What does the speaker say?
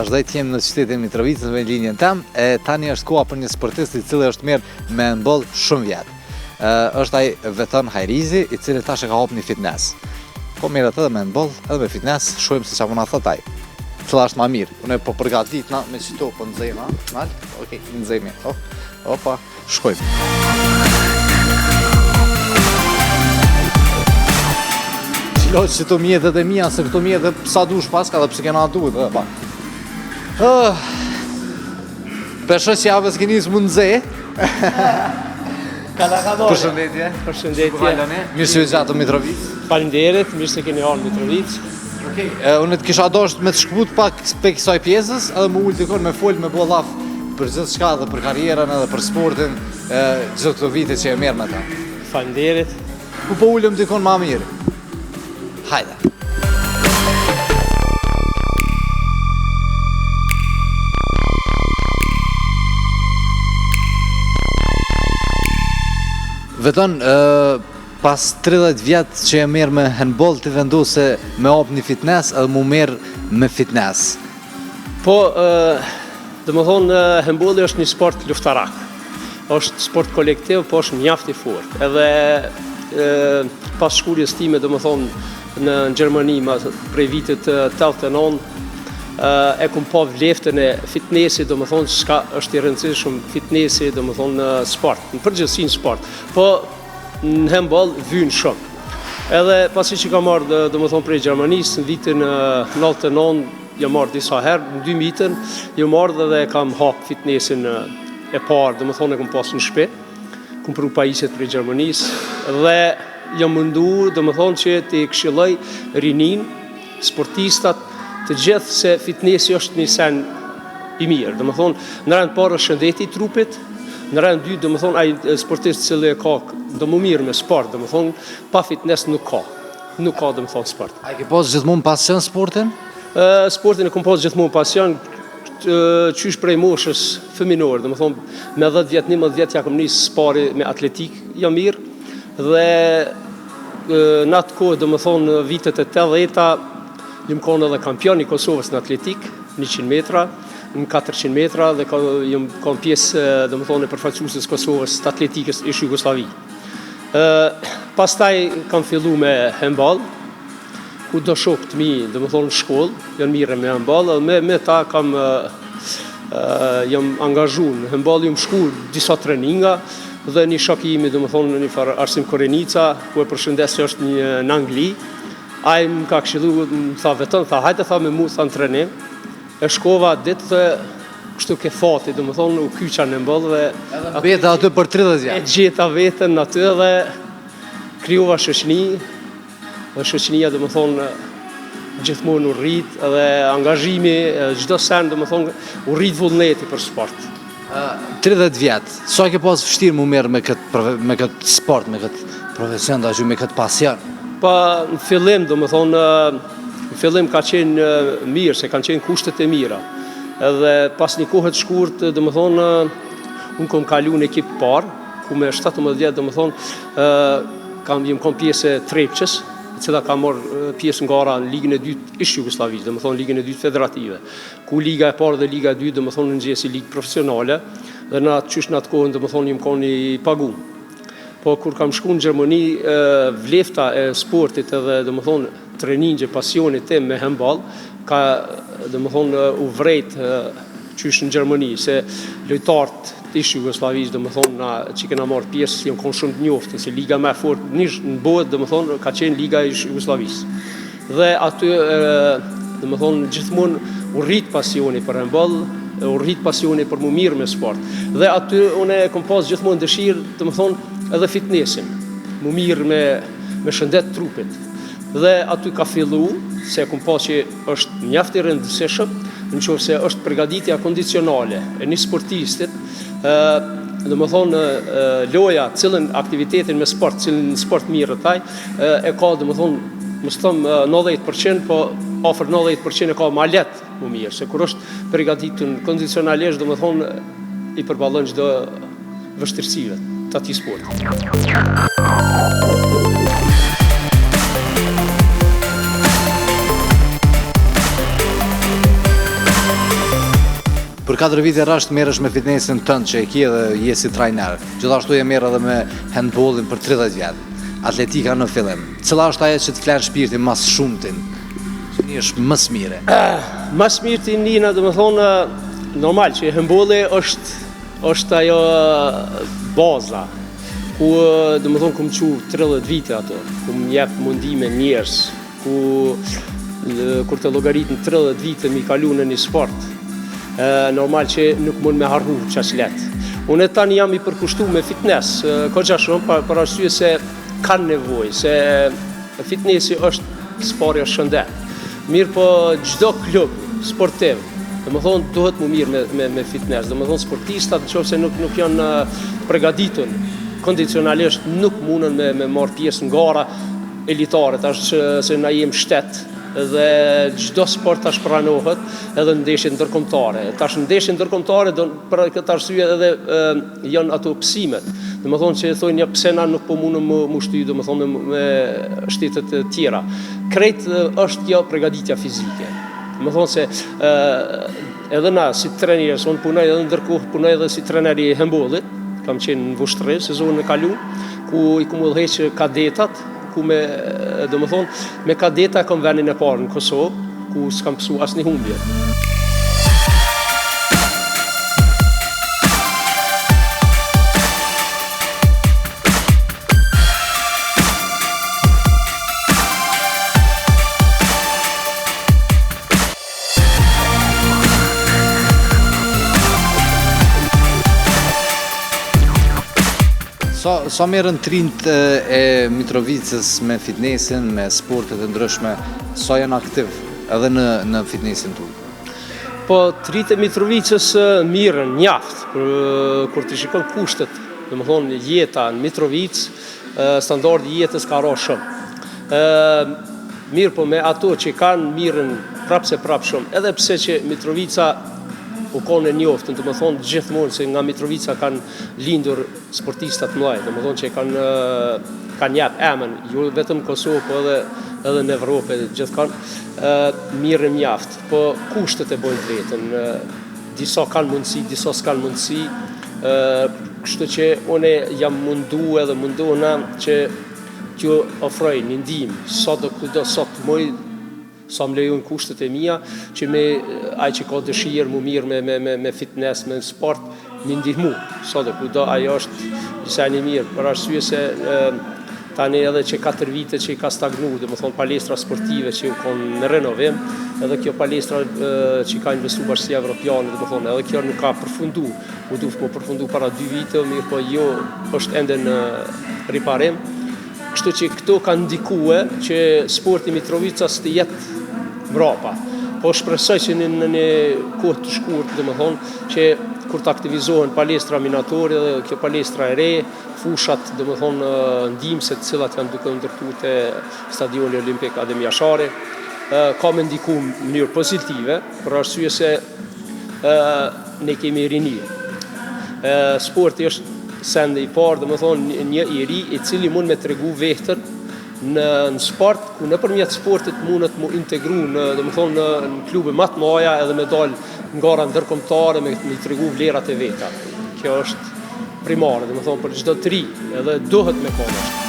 Vazhdoj të jem në qytetin e Mitrovicës me linjën tem, e tani është koha për një sportist i cili është mirë me handball shumë vjet. Është ai Veton Hajrizi, i cili tash e ka hapur një fitness. Po mirë atë edhe me handball, edhe me fitness, shohim se çfarë mund ta thot ai. Cila është më mirë. Unë po përgatitna me çito po nxejmë, mal. Okej, nxejmë. Opa, shkojmë. Loqë që të mjetët e mija, se këto mjetët sa dush paska dhe pëse kena duhet dhe pa. Përshë që javës keni së mund zë. Përshëndetje. Përshëndetje. Mirë se u gjatë Mitrovic. Faleminderit, mirë se keni ardhur Mitrovic. Okej, unë të kisha dosht me të shkput pak pe kësaj pjesës, edhe më ullë dikon me folë me bo laf për gjithë shka dhe për karrierën edhe për sportin, gjithë këto vite që e merë me ta. Faleminderit. Ku po ullëm dikon ma mirë? Hajde. Veton, pas 30 vjetë që e merë me handball, të vendu se me hap një fitness edhe mu merë me fitness. Po, dhe më thonë, handballi është një sport luftarak. është sport kolektiv, po është mjaft i fort. Edhe pas shkollës time, dhe më thonë, në Gjermani, prej vitit 89, e kum pa vleftën e fitnessit, dhe më thonë, çka është i rëndësishëm fitnessi, dhe më thonë, sport, në përgjithësi në sport, po në handball vynë shumë. Edhe pasi që ka marrë, dhe më thonë, prej Gjermanisë, në vitin 99, jam marrë disa herë, në 2000, jam marrë dhe kam hapë fitnessin e parë, dhe më thonë, e kum pasë në shtëpi, kum pru pajisjet prej Gjermanisë, dhe jam mundu, dhe më thonë, që të këshilloj rinin, sportistat, të gjithë se fitnessi është një sen i mirë. Dhe më thonë, në rëndë parë është shëndeti i trupit, në rëndë dy, dhe më thonë, ai sportist cili ka dhe më mirë me sport, dhe më thonë, pa fitness nuk ka, dhe më thonë, sport. A ke pas gjithmonë pasion sportin? Sportin e kom pas gjithmonë pasion, qysh prej moshës fëminore, dhe më thonë, me 10 vjetë, 11 vjetë, ja kom njësë spari me atletik, jam mirë, dhe në atë kohë, dhe më thonë, vitet e 80-ta, jam konë edhe kampion i Kosovës në atletik, 100 metra, në 400 metra, dhe jam konë pjesë, dhe më thonë, e përfaqësuesës Kosovës të atletikës ish Jugoslavi. Pastaj kam fillu me handball, ku do shokët mi, dhe më thonë, në shkollë, janë mire me handball, dhe me ta kam jam angazhu në handball, jam shku disa treninga, dhe një shoki imi, dhe më thonë, një farë Arsim Korenica, ku e përshëndes që është një në Angli, ai më ka këshillu, më tha Veton, tha hajde tha me mu, tha në trenim, e shkova ditë dhe kështu ke fati, dhe më thonë, u kyqa në mbëllë dhe... Beta aty për 30 vjetë? E gjeta vetën aty dhe kryova shoqni, dhe shoqnia, dhe më thonë, gjithmonë u rrit, dhe angazhimi, çdo sen, dhe më thonë, u rrit vullneti për sport. 30 vjetë, sa ke pas vështirë mu merë me këtë sport, me këtë profesion, me këtë pasion? Pa në fillim, do më thonë, në fillim ka qenë mirë, se kanë qenë kushtet e mira. Edhe pas një kohët shkurt, do më thonë, unë kom kalu në ekip parë, ku me 17 vjetë, do më thonë, jem kom pjesë e Trepqës, cila ka morë pjesë nga gara në Ligën e 2 ish Jugosllavisë, do më thonë Ligën e 2 federative, ku Liga e parë dhe Liga e 2, do më thonë në gjesi ligë profesionale, dhe në atë kohën, do më thonë, jem konë i pagu. Po, kur kam shku në Gjermani, vlefta e sportit edhe, dhe më thonë, treningje, pasionit tim me handball, ka, dhe më thonë, u vrejt qysh në Gjermani, se lojtarët të ish Jugoslavisë, dhe më thonë, që kena marrë pjesë, jam konë shumë të njoftë, se liga me fort, në botë, dhe më thonë, ka qenë liga ish Jugoslavisë. Dhe aty, dhe më thonë, gjithmonë u rrit pasioni për handball, u rrit pasioni për mu mirë me sport. Dhe aty, une kom pas gjithmonë dëshirë, dhe më thonë, edhe fitnessin, mu mirë me shëndet trupit. Dhe aty ka fillu, se kom pas që është mjaft i rëndësishëm, në qoftë se është përgatitja kondicionale e një sportistit, dhe më thonë loja, cilën aktivitetin me sport, cilën sport mirë taj, e ka, dhe më thonë, më stëmë 90%, po ofër 90% e ka ma letë mu mirë, se kur është përgatitun kondicionalisht, dhe më thonë, i përballon çdo vështirësive të ati sport. Për 4 vite rresht merresh me fitnessin tënd që e ke dhe je si trajner. Gjithashtu je merr edhe me handballin për 30 vjet. Atletika në fillim. Cila është ajo që të flan shpirtin mas shumtin? Që një është më smire. Mas mirë të njëna, dhe më thonë, normal që handballi është ajo baza, ku dhe më thonë këmë që 30 vite ato, ku më jep mundime njerës, kur të llogaritën 30 vite mi kalu në një sport, normal që nuk mund me harru qaq let. Unë tani jam i përkushtu me fitness, koqa shumë, për arsye se kanë nevojë, se fitnessi është sporja shëndet. Mirë po gjdo klub sportiv, dhe më thonë duhet mu mirë me fitness, dhe më thonë sportistat në qofë se nuk janë përgatitun, kondicionalisht nuk mundën me marrë pjesë në gara elitare, tash se na jem shtet, dhe gjdo sport tash pranohet edhe në ndeshje ndërkombëtare. Tash në ndeshje ndërkombëtare për këtë arsye edhe janë ato psimet. Dhe më thonë që thonë pse na nuk po mundëm më shty, dhe më thonë me shtetet tjera. Krejt është kjo përgatitja fizike. Dhe më thonë se edhe na si trenerës, unë punoj edhe ndërkohë punoj edhe si treneri i handballit, kam qenë në Vushtrri sezonën e kaluar, ku i kam udhëheq kadetat, ku me kadeta kam venin e parë në Kosovë, ku s'kam pësu asnjë humbje. Sa merren trinjt e Mitrovicës me fitnessin, me sportet e ndryshme, sa janë aktiv edhe në fitnessin tu? Po, trinjt e Mitrovicës mirën, njaft, kur të shikon kushtet, dhe më thonë jeta në Mitrovicë, standardi jetës ka ra shumë. Mirë po me ato që kanë mirën prapë se prapë shumë, edhe pse që Mitrovica u konë e njoftën, të më thonë gjithmonë se nga Mitrovica kanë lindur sportistat mëdhej, të më thonë që kanë jap emën, jo vetëm Kosovë, po edhe në Evropë, gjithkanë, mirë mjaft, po kushtet e bojnë vetën, disa kanë mundësi, disa s'kanë mundësi, kështu që une jam munduana që t'ju ofroj një ndihmë, sa do kudo, sa të moj, sa më lejojnë kushtet e mia, që me ai që ka dëshirë mu mirë me fitness, me sport, më ndihmu. Sa do kudo, ajo është disa një mirë, për arsye se tani edhe që 4 vite që i ka stagnu, dhe më thonë palestra sportive që u konë në renovim, edhe kjo palestra që ka investu Bashkia Evropiane, dhe më thonë, edhe kjo nuk ka përfundu, u duhet po përfundu para 2 vite, mirë po jo është ende në riparim. Kështu që këto kanë ndikue që sporti Mitrovicës të jetë mrapa. Po shpresoj që në një kohë të shkurt, dhe më thonë, që kur të aktivizohen palestra minatori dhe kjo palestra e re, fushat, dhe më thonë, ndihmëse të cilat janë duke ndërtu të stadioni Olimpik Adem Jashari, ka me ndiku në mënyrë pozitive, për arsye se ne kemi rinirë. Sporti është sende i parë, dhe më thonë një i ri i cili mund me tregu vehtën në sport, ku nëpërmjet sportit mundet mu integru dhe më thonë në klube më të mëdha edhe me dalë në gara ndërkombëtare me tregu vlerat e veta. Kjo është primare, dhe më thonë për çdo të ri, edhe duhet me konë.